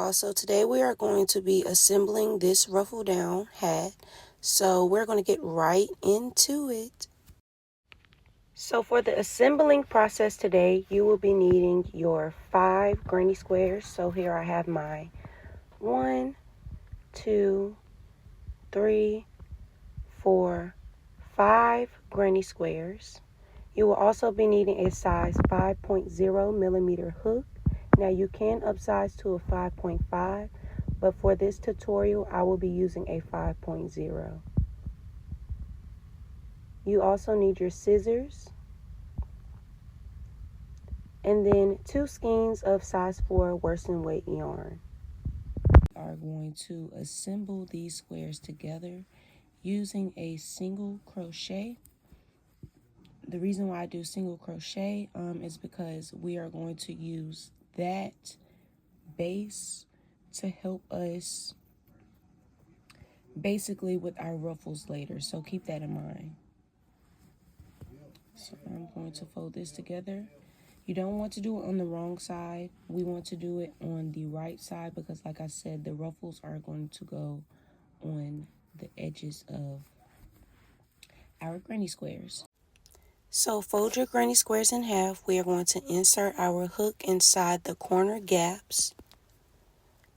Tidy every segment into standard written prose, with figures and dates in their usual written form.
So today we are going to be assembling this ruffle down hat. So we're going to get right into it. So for the assembling process today, you will be needing your 5 granny squares. So here I have my 1, 2, 3, 4, 5 granny squares. You will also be needing a size 5.0 millimeter hook. Now you can upsize to a 5.5, but for this tutorial I will be using a 5.0. You also need your scissors and then 2 skeins of size 4 worsted weight yarn. We are going to assemble these squares together using a single crochet. The reason why I do single crochet is because we are going to use that base to help us basically with our ruffles later, so keep that in mind. So I'm going to fold this together. You don't want to do it on the wrong side. We want to do it on the right side because, like I said, the ruffles are going to go on the edges of our granny squares. So fold your granny squares in half. We are going to insert our hook inside the corner gaps.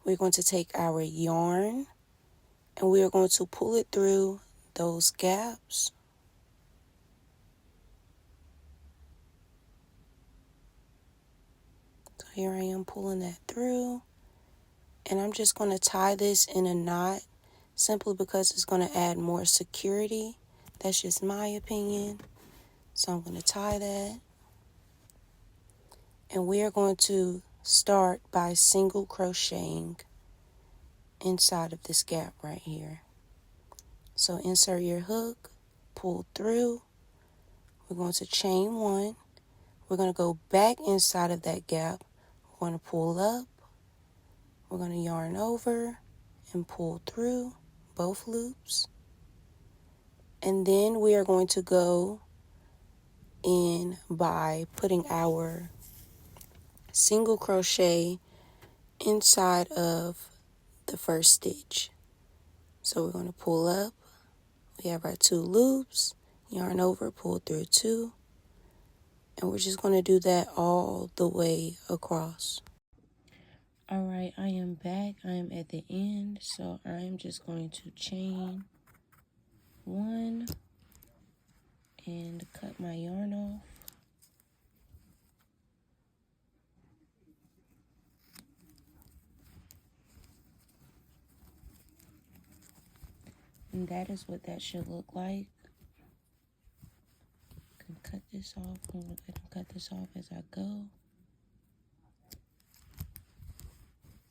We're going to take our yarn and we are going to pull it through those gaps. So here I am pulling that through. And I'm just going to tie this in a knot simply because it's going to add more security. That's just my opinion. So I'm going to tie that. And we are going to start by single crocheting inside of this gap right here. So insert your hook, pull through. We're going to chain 1. We're going to go back inside of that gap. We're going to pull up. We're going to yarn over and pull through both loops. And then we are going to go in by putting our single crochet inside of the first stitch. So we're going to pull up. We have our 2 loops, yarn over, pull through 2. And we're just going to do that all the way across. Alright, I am back. I am at the end. So I'm just going to chain 1 and cut my yarn off. And that is what that should look like. I can cut this off. I'm going to cut this off as I go.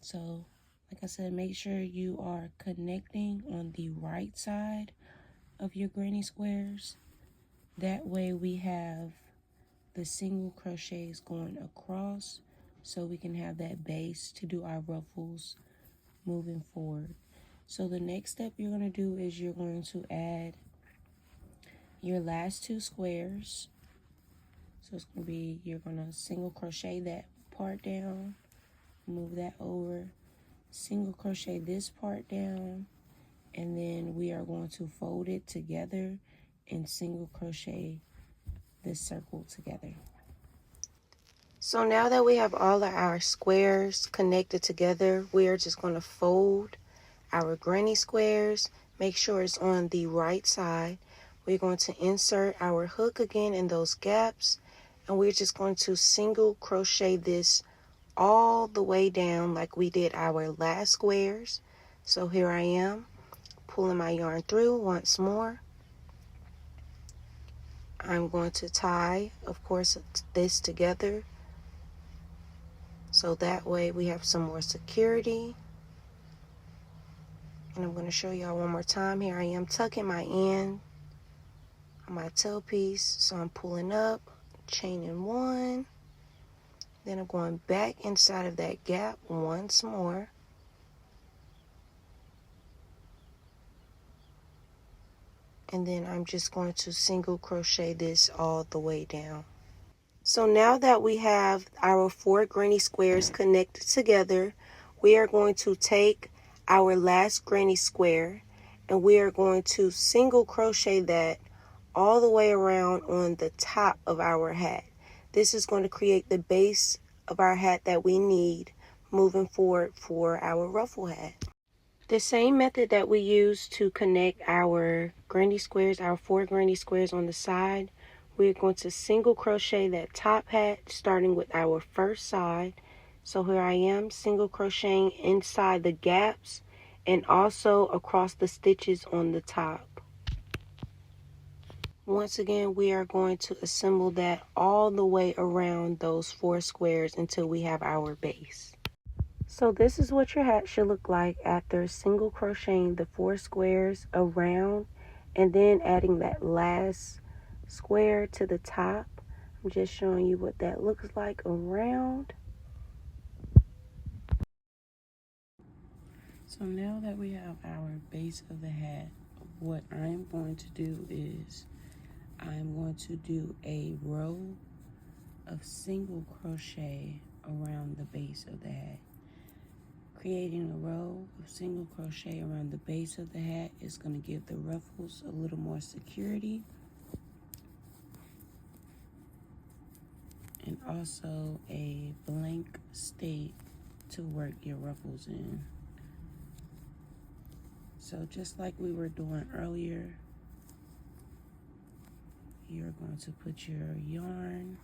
So, like I said, make sure you are connecting on the right side of your granny squares. That way we have the single crochets going across so we can have that base to do our ruffles moving forward. So the next step you're going to do is you're going to add your last 2 squares. So it's going to be, you're going to single crochet that part down, move that over, single crochet this part down, and then we are going to fold it together and single crochet this circle together. So now that we have all of our squares connected together, we are just going to fold our granny squares. Make sure it's on the right side. We're going to insert our hook again in those gaps, and we're just going to single crochet this all the way down like we did our last squares. So here I am pulling my yarn through once more. I'm going to tie, of course, this together so that way we have some more security. And I'm going to show y'all one more time. Here I am tucking my end on my tail piece. So I'm pulling up, chaining 1. Then I'm going back inside of that gap once more. And then I'm just going to single crochet this all the way down. So now that we have our 4 granny squares connected together, we are going to take our last granny square and we are going to single crochet that all the way around on the top of our hat. This is going to create the base of our hat that we need moving forward for our ruffle hat. The same method that we use to connect our granny squares, our 4 granny squares on the side, we're going to single crochet that top hat starting with our first side. So here I am single crocheting inside the gaps and also across the stitches on the top. Once again, we are going to assemble that all the way around those 4 squares until we have our base. So this is what your hat should look like after single crocheting the 4 squares around and then adding that last square to the top. I'm just showing you what that looks like around. So now that we have our base of the hat, what I'm going to do is I'm going to do a row of single crochet around the base of the hat. Creating a row of single crochet around the base of the hat is going to give the ruffles a little more security and also a blank state to work your ruffles in. So just like we were doing earlier, you're going to put your yarn,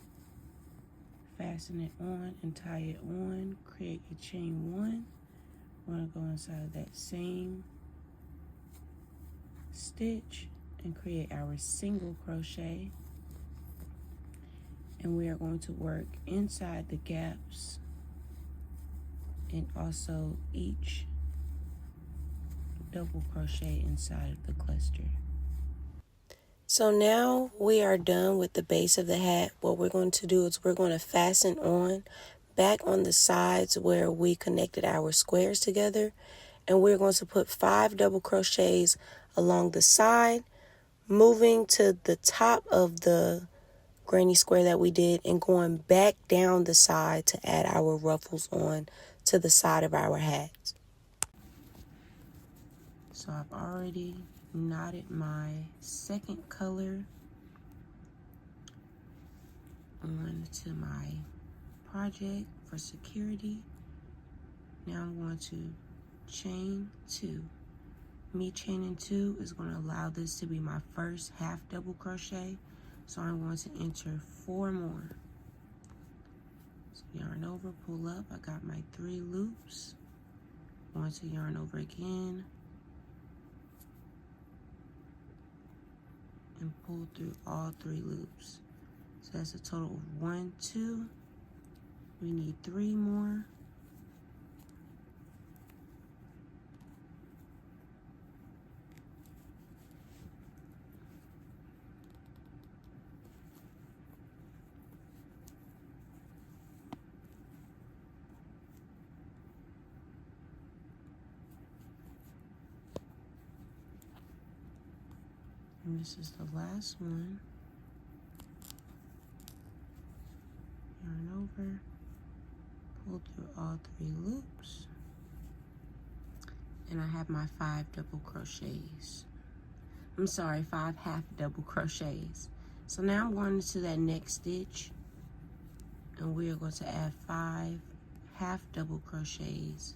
fasten it on and tie it on, create your chain 1. We're going to go inside of that same stitch and create our single crochet, and we are going to work inside the gaps and also each double crochet inside of the cluster. So now we are done with the base of the hat. What we're going to do is we're going to fasten on back on the sides where we connected our squares together, and we're going to put 5 double crochets along the side, moving to the top of the granny square that we did and going back down the side to add our ruffles on to the side of our hat. So I've already knotted my second color onto my project for security. Now I'm going to chain 2. Me chaining 2 is going to allow this to be my first half double crochet, so I'm going to enter 4 more. So yarn over, pull up, I got my 3 loops. Going to yarn over again and pull through all 3 loops. So that's a total of 1, 2. We need 3 more. And this is the last one. Yarn over, pull through all 3 loops, and I have my 5 double crochets. I'm sorry, 5 half double crochets. So now I'm going into that next stitch, and we are going to add 5 half double crochets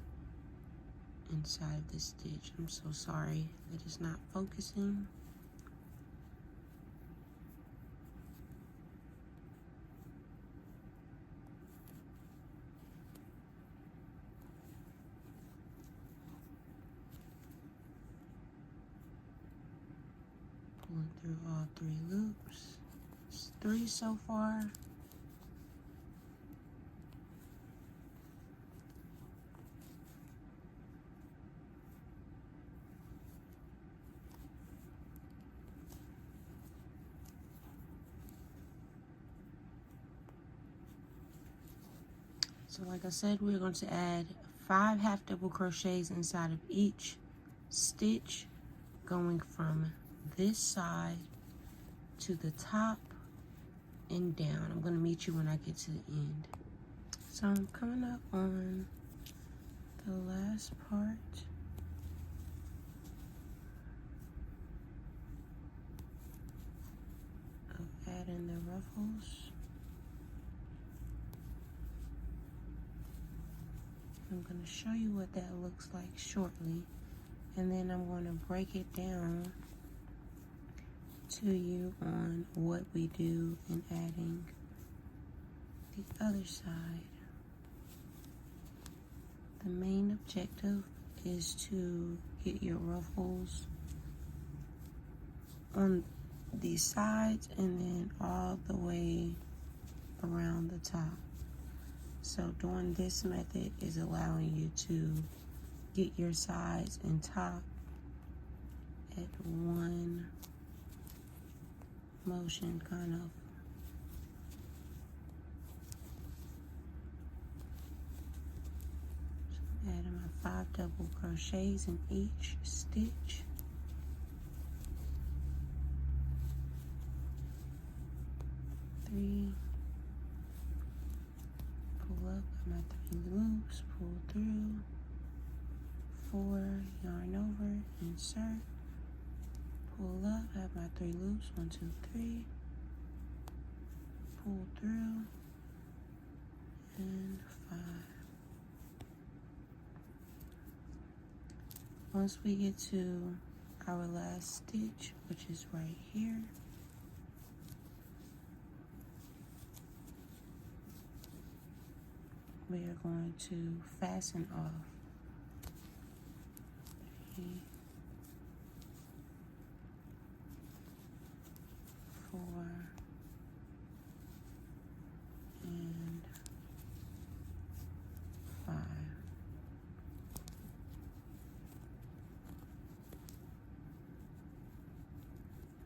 inside of this stitch. I'm so sorry, it is not focusing. Pulling through all 3 loops. It's 3 so far. So like I said, we're going to add 5 half double crochets inside of each stitch, going from this side to the top and down. I'm going to meet you when I get to the end. So I'm coming up on the last part of adding the ruffles. I'm going to show you what that looks like shortly, and then I'm going to break it down to you on what we do in adding the other side. The main objective is to get your ruffles on these sides and then all the way around the top. So doing this method is allowing you to get your sides and top at one motion, kind of. So I'm adding my 5 double crochets in each stitch. Three, pull up, got my 3 loops, pull through, 4, yarn over, insert, pull up, have my 3 loops, 1, 2, 3, pull through, and 5. Once we get to our last stitch, which is right here, we are going to fasten off 3, 4, and 5.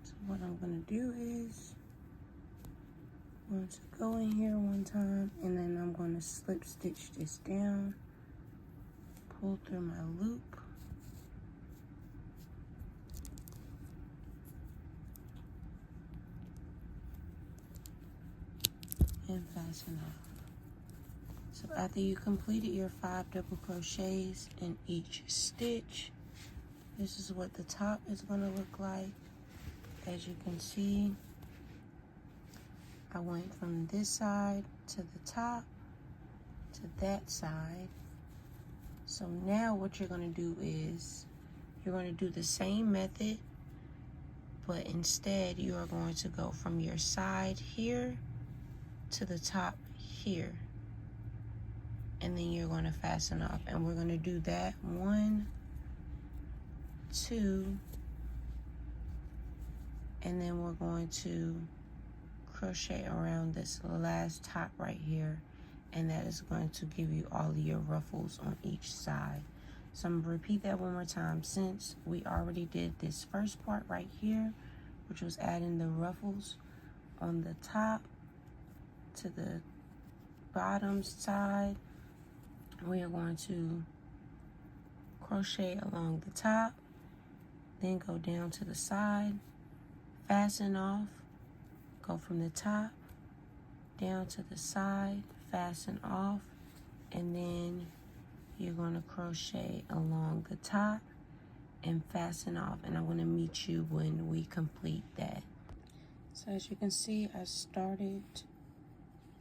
So what I'm going to do is I'm going to go in here one time, and then I'm going to slip stitch this down, pull through my loop, and fasten off. So after you completed your 5 double crochets in each stitch, this is what the top is going to look like. As you can see, I went from this side to the top to that side. So now what you're going to do is you're going to do the same method, but instead you are going to go from your side here to the top here, and then you're going to fasten off, and we're going to do that 1, 2, and then we're going to crochet around this last top right here, and that is going to give you all of your ruffles on each side. So I'm going to repeat that one more time. Since we already did this first part right here, which was adding the ruffles on the top to the bottom side, we are going to crochet along the top, then go down to the side, fasten off, go from the top down to the side, fasten off, and then you're going to crochet along the top and fasten off, and I'm going to meet you when we complete that. So as you can see, I started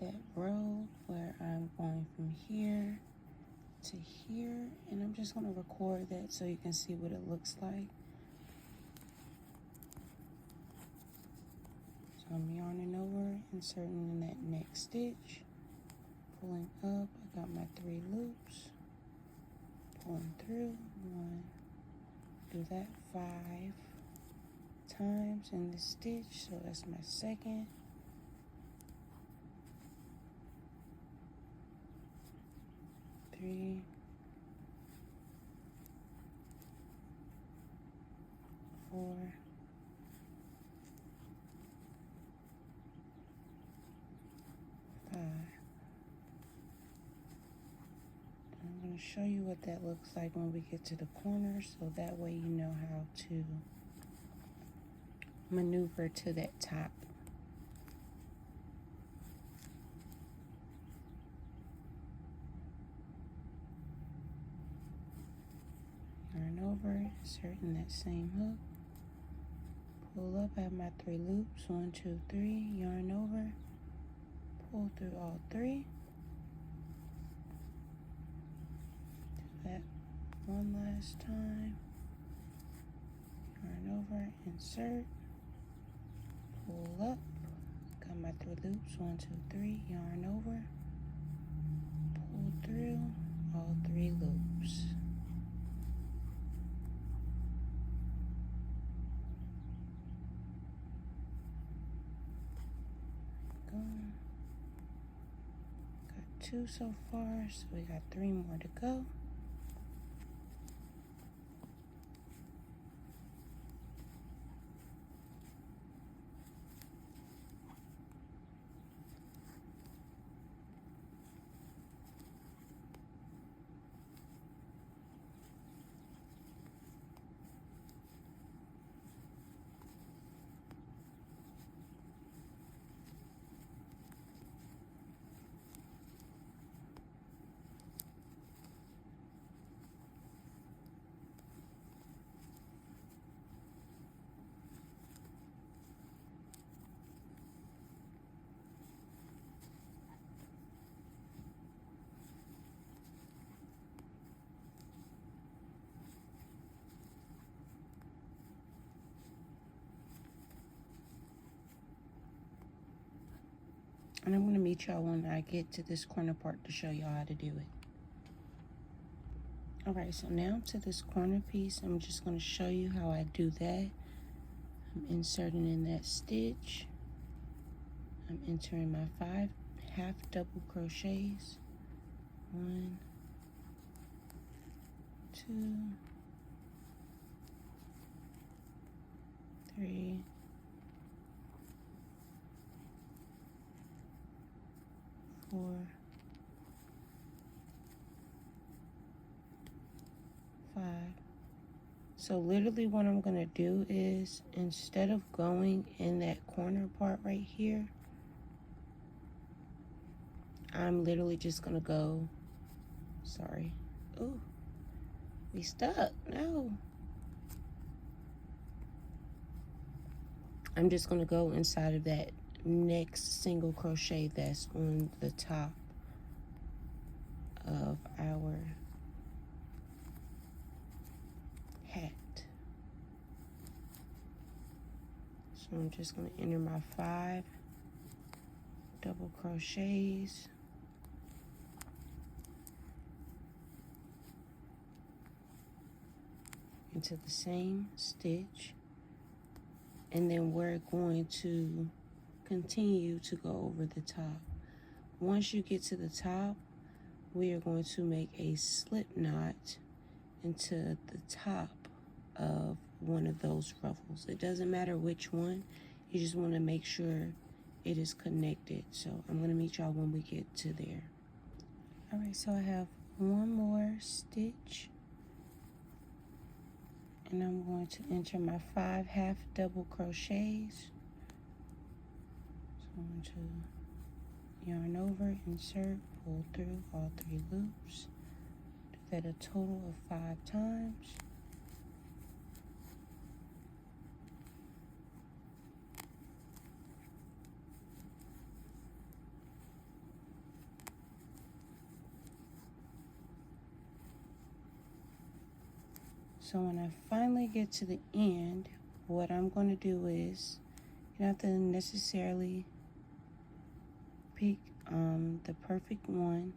that row where I'm going from here to here, and I'm just going to record that so you can see what it looks like. So I'm yarning over, inserting in that next stitch, pulling up, I got my 3 loops, pulling through, 1, do that 5 times in the stitch, so that's my second. Three, 4, 5. I'm going to show you what that looks like when we get to the corners, so that way you know how to maneuver to that top. over, inserting that same hook, pull up, have my 3 loops, 1, 2, 3, yarn over, pull through all 3, do that one last time, yarn over, insert, pull up, got my 3 loops, 1, 2, 3, yarn over, pull through all 3 loops. Got 2 so far, so we got 3 more to go. And I'm going to meet y'all when I get to this corner part to show y'all how to do it. Alright, so now to this corner piece, I'm just going to show you how I do that. I'm inserting in that stitch. I'm entering my 5 half double crochets. 1, 2, 3, 4, 5. So literally what I'm going to do is, instead of going in that corner part right here, I'm literally just going to go, sorry, ooh, we stuck, no. I'm just going to go inside of that next single crochet that's on the top of our hat. So I'm just going to enter my 5 double crochets. Into the same stitch, and then we're going to continue to go over the top. Once you get to the top, we are going to make a slip knot into the top of one of those ruffles. It doesn't matter which one, you just want to make sure it is connected. So I'm going to meet y'all when we get to there. Alright, so I have one more stitch, and I'm going to enter my 5 half double crochets. So I'm going to yarn over, insert, pull through all 3 loops. Do that a total of 5 times. So when I finally get to the end, what I'm going to do is, you don't have to necessarily pick the perfect one,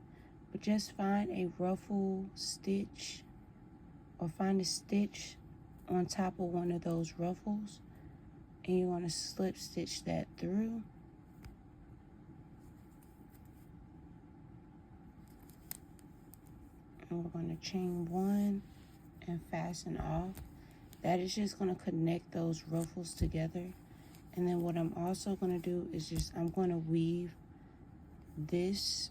but just find a ruffle stitch, or find a stitch on top of one of those ruffles, and you want to slip stitch that through. And we're going to chain 1 and fasten off. That is just going to connect those ruffles together. And then what I'm also going to do is I'm going to weave this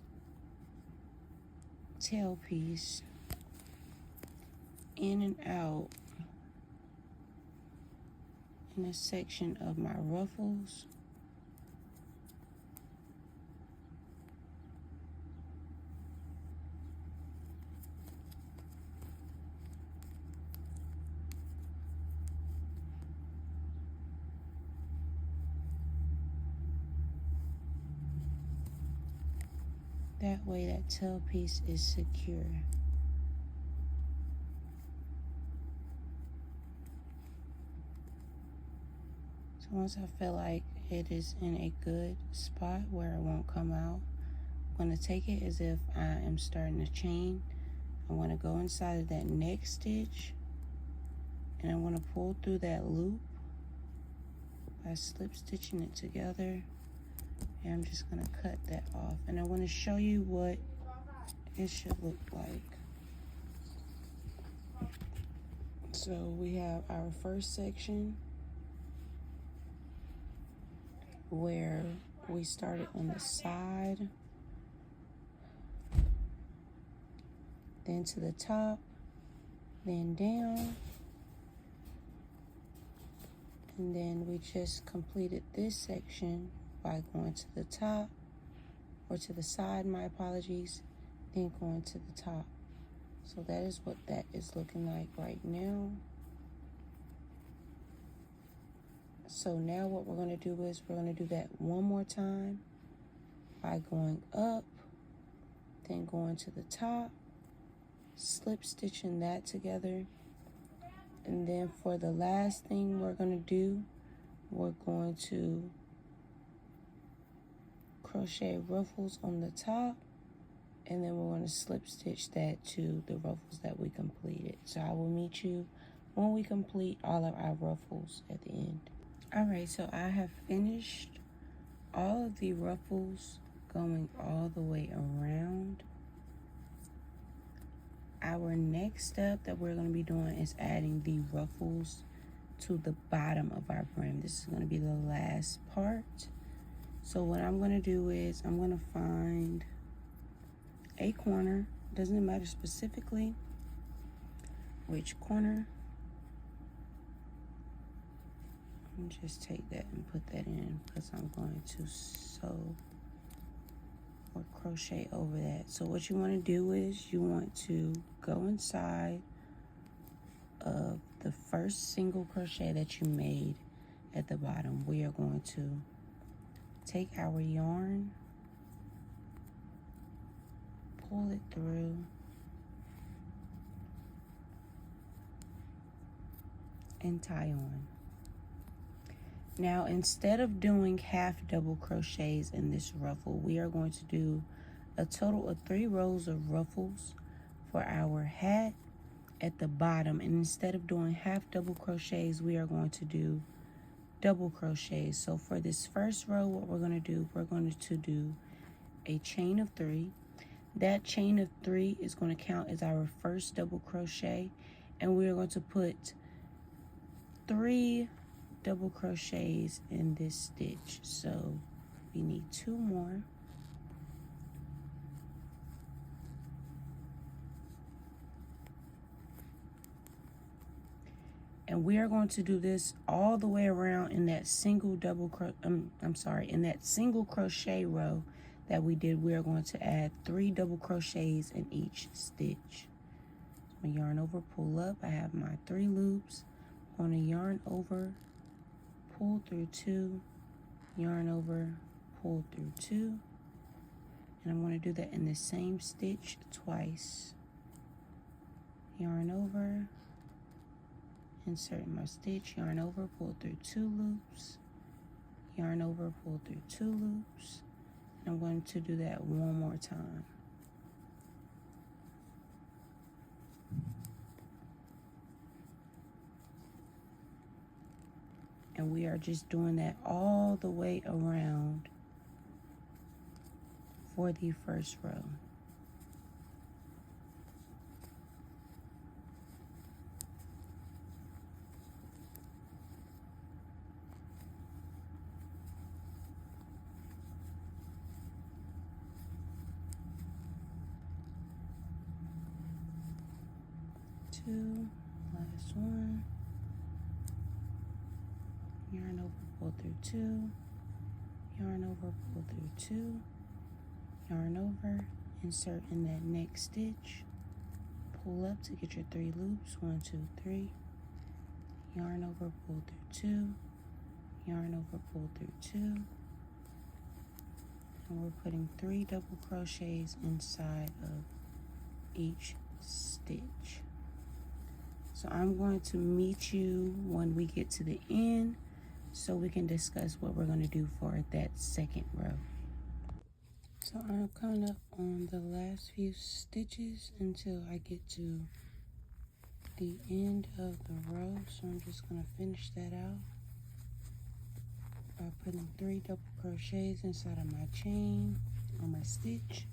tail piece in and out in a section of my ruffles. That way that tail piece is secure. So once I feel like it is in a good spot where it won't come out, I'm going to take it as if I am starting a chain. I want to go inside of that next stitch, and I want to pull through that loop by slip stitching it together, and I'm just going to cut that off. And I want to show you what it should look like. So we have our first section where we started on the side, then to the top, then down, and then we just completed this section by going to the top, or to the side, my apologies, then going to the top. So that is what that is looking like right now. So now what we're going to do is we're going to do that one more time by going up, then going to the top, slip stitching that together. And then for the last thing we're going to do, we're going to crochet ruffles on the top, and then we're going to slip stitch that to the ruffles that we completed. So I will meet you when we complete all of our ruffles at the end. Alright, so I have finished all of the ruffles going all the way around. Our next step that we're going to be doing is adding the ruffles to the bottom of our brim. This is going to be the last part. So what I'm going to do is I'm going to find a corner. Doesn't matter specifically which corner. And just take that and put that in, because I'm going to sew or crochet over that. So what you want to do is you want to go inside of the first single crochet that you made at the bottom. We are going to take our yarn, pull it through, and tie on. Now, instead of doing half double crochets in this ruffle, we are going to do a total of 3 rows of ruffles for our hat at the bottom. And instead of doing half double crochets, we are going to do double crochets. So for this first row, what we're going to do, we're going to do a chain of 3. That chain of 3 is going to count as our first double crochet, and we are going to put 3 double crochets in this stitch. So we need 2 more. And we are going to do this all the way around in that single in that single crochet row that we did. We are going to add 3 double crochets in each stitch. So yarn over, pull up. I have my 3 loops. On a yarn over, pull through 2, yarn over, pull through 2, and I'm going to do that in the same stitch twice. Yarn over, insert my stitch, yarn over, pull through 2 loops, yarn over, pull through 2 loops, and I'm going to do that one more time. And we are just doing that all the way around for the first row. Two, last one. Yarn over, pull through 2, yarn over, pull through 2, yarn over, insert in that next stitch, pull up to get your 3 loops, 1, 2, 3, yarn over, pull through 2, yarn over, pull through 2, And we're putting 3 double crochets inside of each stitch. So I'm going to meet you when we get to the end so we can discuss what we're going to do for that second row. So I'm coming up on the last few stitches until I get to the end of the row. So I'm just going to finish that out by putting 3 double crochets inside of my chain or my stitch.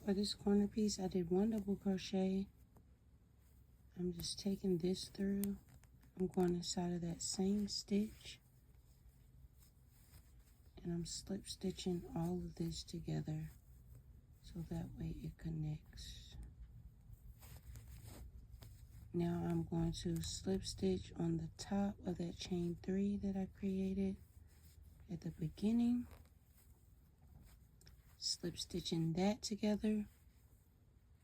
For this corner piece, I did 1 double crochet. I'm just taking this through. I'm going inside of that same stitch. And I'm slip stitching all of this together so that way it connects. Now I'm going to slip stitch on the top of that chain 3 that I created at the beginning. Slip stitching that together,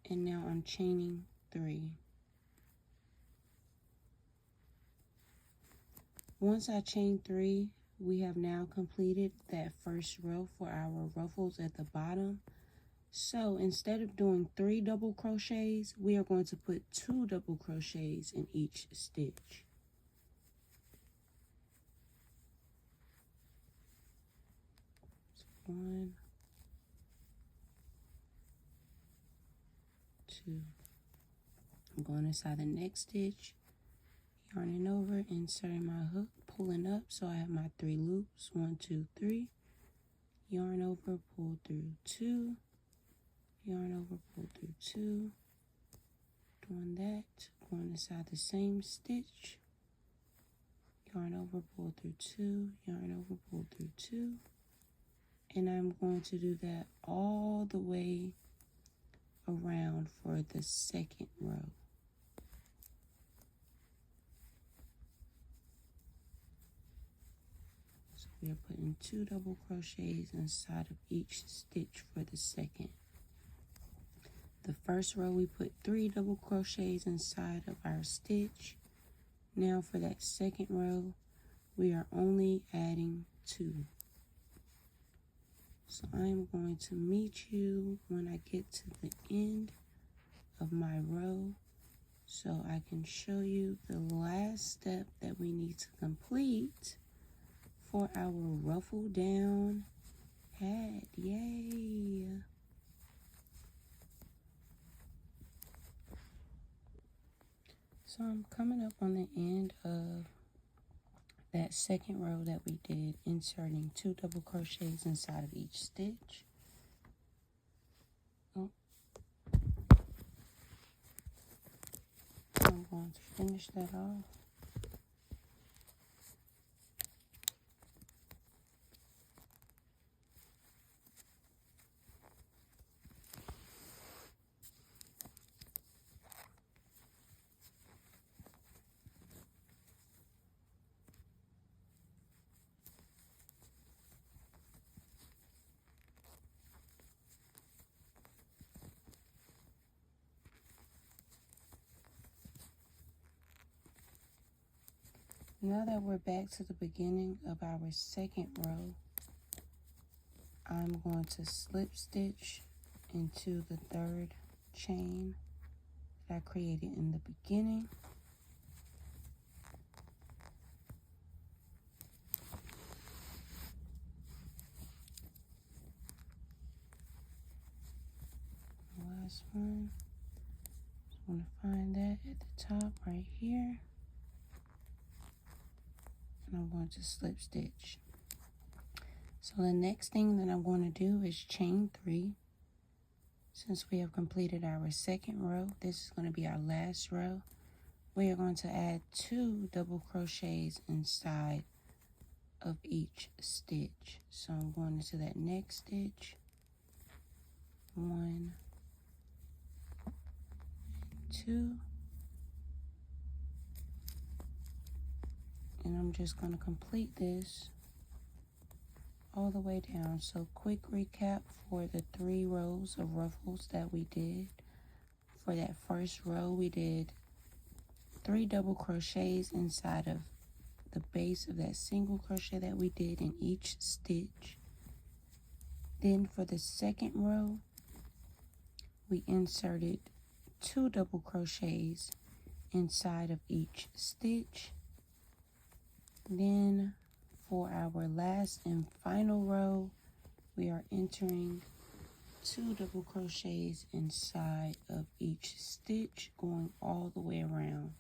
and now I'm chaining 3. Once I chain 3, we have now completed that first row for our ruffles at the bottom. So instead of doing 3 double crochets, we are going to put 2 double crochets in each stitch. So 1, 2. I'm going inside the next stitch, yarning over, inserting my hook, pulling up so I have my 3 loops. 1, 2, 3. Yarn over, pull through 2. Yarn over, pull through 2. Doing that, going inside the same stitch. Yarn over, pull through 2. Yarn over, pull through 2. And I'm going to do that all the way around for the second row. So we are putting 2 double crochets inside of each stitch for the second. The first row we put 3 double crochets inside of our stitch. Now for that second row, we are only adding 2. So I'm going to meet you when I get to the end of my row so I can show you the last step that we need to complete for our ruffle down hat. Yay! So I'm coming up on the end of that second row that we did, inserting 2 double crochets inside of each stitch. Oh. I'm going to finish that off. Now that we're back to the beginning of our second row, I'm going to slip stitch into the 3rd chain that I created in the beginning. Last one. Just want to find that at the top right here. And I'm going to slip stitch. So the next thing that I'm going to do is chain 3. Since we have completed our second row, this is going to be our last row. We are going to add 2 double crochets inside of each stitch. So I'm going into that next stitch. 1, 2, and I'm just going to complete this all the way down. So quick recap for the 3 rows of ruffles that we did. For that first row, we did 3 double crochets inside of the base of that single crochet that we did in each stitch. Then for the second row, we inserted 2 double crochets inside of each stitch. Then for our last and final row, we are entering 2 double crochets inside of each stitch, going all the way around.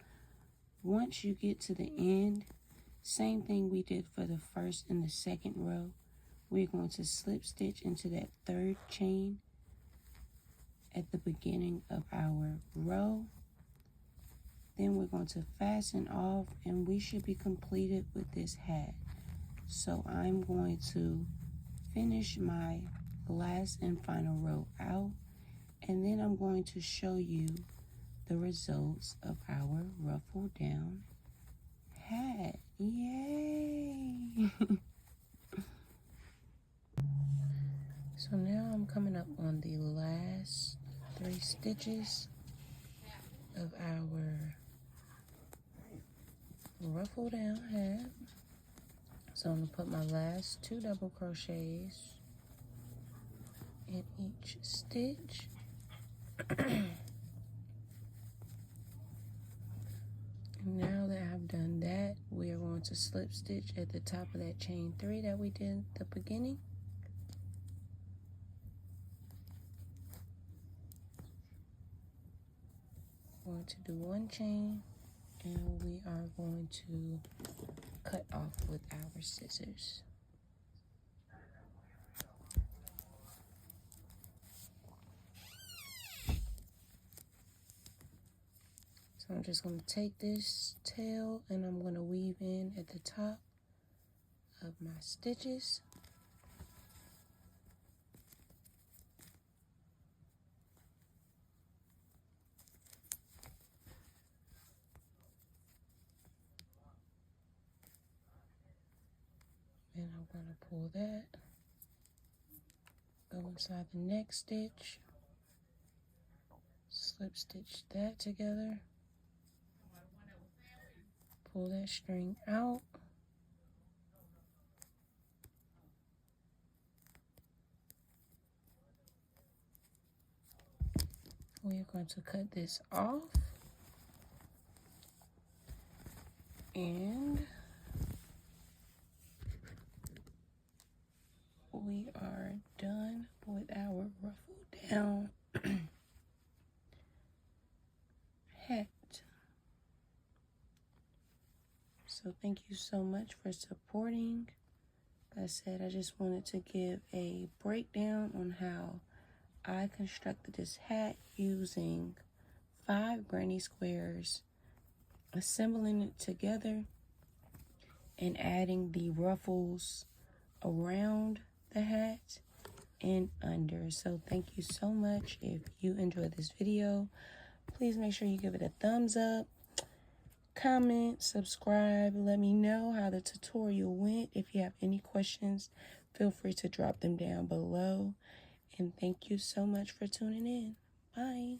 Once you get to the end, same thing we did for the first and the second row. We're going to slip stitch into that 3rd chain at the beginning of our row. Then we're going to fasten off, and we should be completed with this hat. So I'm going to finish my last and final row out, and then I'm going to show you the results of our ruffle down hat. Yay! So now I'm coming up on the last 3 stitches of our ruffle down hat. So I'm going to put my last 2 double crochets in each stitch. Now that I've done that, we are going to slip stitch at the top of that chain 3 that we did at the beginning. Going to do 1 chain, and we are going to cut off with our scissors. So I'm just going to take this tail and I'm going to weave in at the top of my stitches. And I'm going to pull that, go inside the next stitch, slip stitch that together, pull that string out, we are going to cut this off, and we are done with our ruffle down hat. So thank you so much for supporting. Like I said, I just wanted to give a breakdown on how I constructed this hat using 5 granny squares, assembling it together, and adding the ruffles around the hat and under. So thank you so much. If you enjoyed this video, please make sure you give it a thumbs up, comment, subscribe, let me know how the tutorial went. If you have any questions, feel free to drop them down below. And thank you so much for tuning in. Bye.